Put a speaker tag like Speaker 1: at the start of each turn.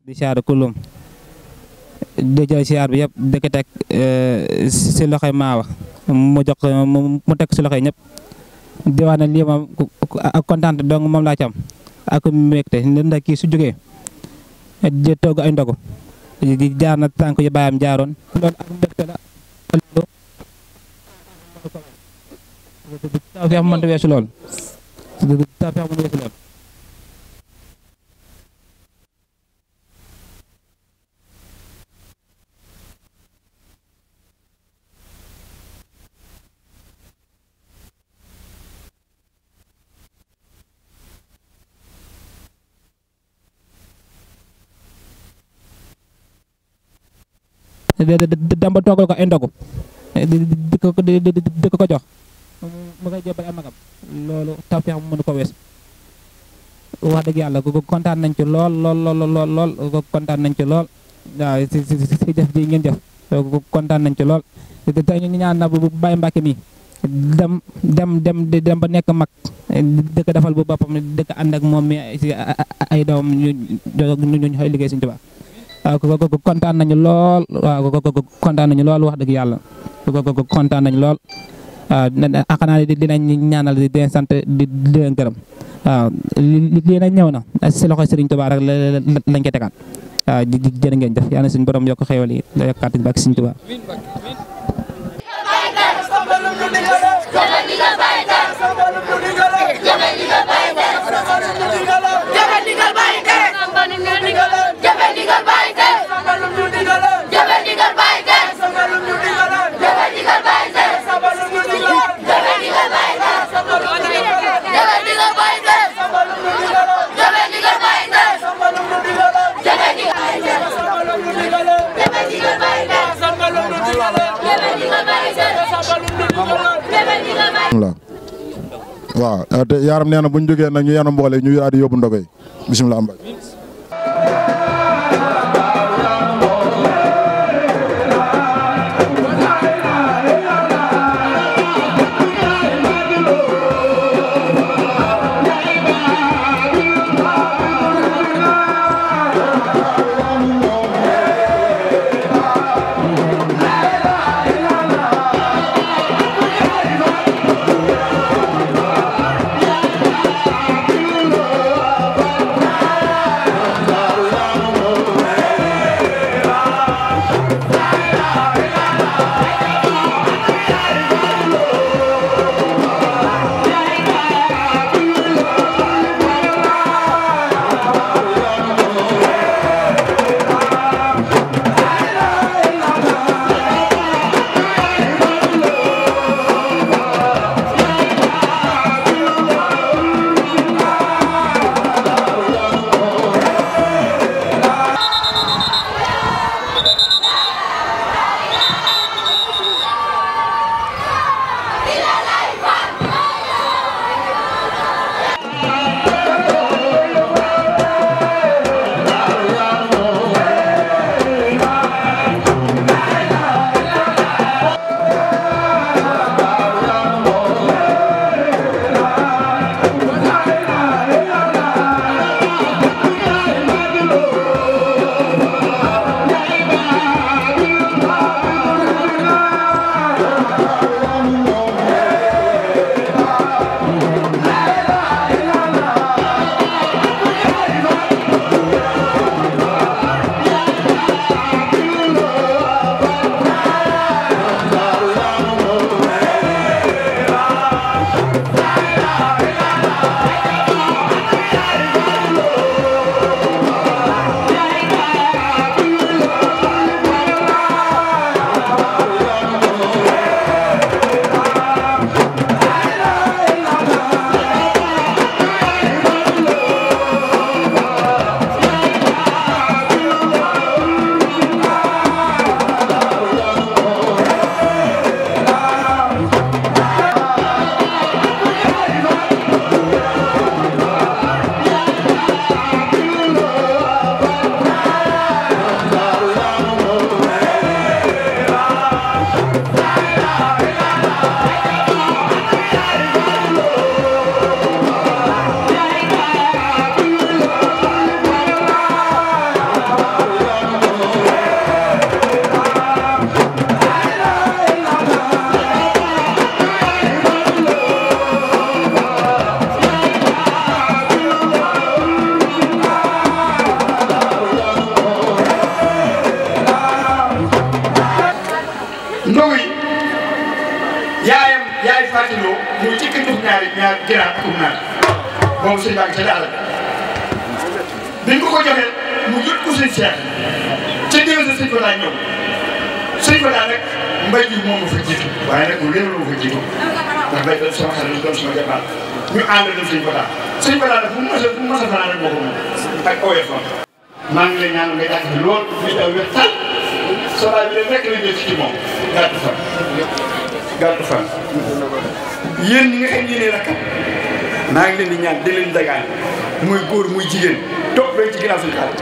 Speaker 1: di siyaar kulum di jël siyaar bi yëpp di ko teg si loxoy maawa mu jox mu teg si loxoy ñëpp di wax ne lii moom ak kontaan dong moom laa ci am ak mbégte ndax kii su jógee di togg ay ndogu di jaar na tànk yu baayam jaaroon loolu ak mbégte la loolu taw feex mënta weesu lool taw feex mënta weesu lool damba toogal ko ay ndogu di ko jox mu koy jébal ay magam loolu tawfeex mu mënu ko wees wax dëgg yàlla ko kontaan nañ ci lool ko kontaan nañ ci lool waaw si jëf ji ngeen jëf ko kontaan nañ ci lool te ñu ñaan na bu Baye Mbacke mi dem ba nekk mag di ko defal bu boppam di ko ànd ak moom mi si ay doom ñu xëy liggéey Sëñ Tuubaa waaw ko kontaan nañu lool waaw ko kontaan nañu lool wax dëgg yàlla ko kontaan nañu lool waaw xanaa dinañ ñaanal di leen sant di leen gërëm waaw lii nag ñëw na si loxo Serigne Touba rek lañ koy tegaat waaw di jërë ngeen jëf yàlla na suñu borom yokk xéwal yi la yokkaat ba ak Serigne Touba
Speaker 2: waaw te yaaram nee na bu ñu jógee nag ñu yanu mboole ñu daal di yóbbu ndogo yi bisimilah am
Speaker 3: ginaar akum naat boobu sëñ baa ngi ca daal biñ ko joxee mu jot ko sëñ Cheikh ca déwén sa sëñ ko daa ñëw sëñ ko daa rek mbay ji moom fa jiitu waaye nag mu réew la fa jiitu ndax mbay doon sama xarit doon sama jabaar ñu ànd dem sëñ ko daa nag fu mu mos a fanaan rek moo ko moom ak OFM maa ngi lay ñaan nga jàpp ci lool ñu daw wér tal soxlaa bi rek la jël ci moom gàttu fan yéen ñi nga xam yéenee rakkam maa ngi leen di ñaan di leen dagaan muy góor muy jigéen topp leen ci ginnaaw suñu xarit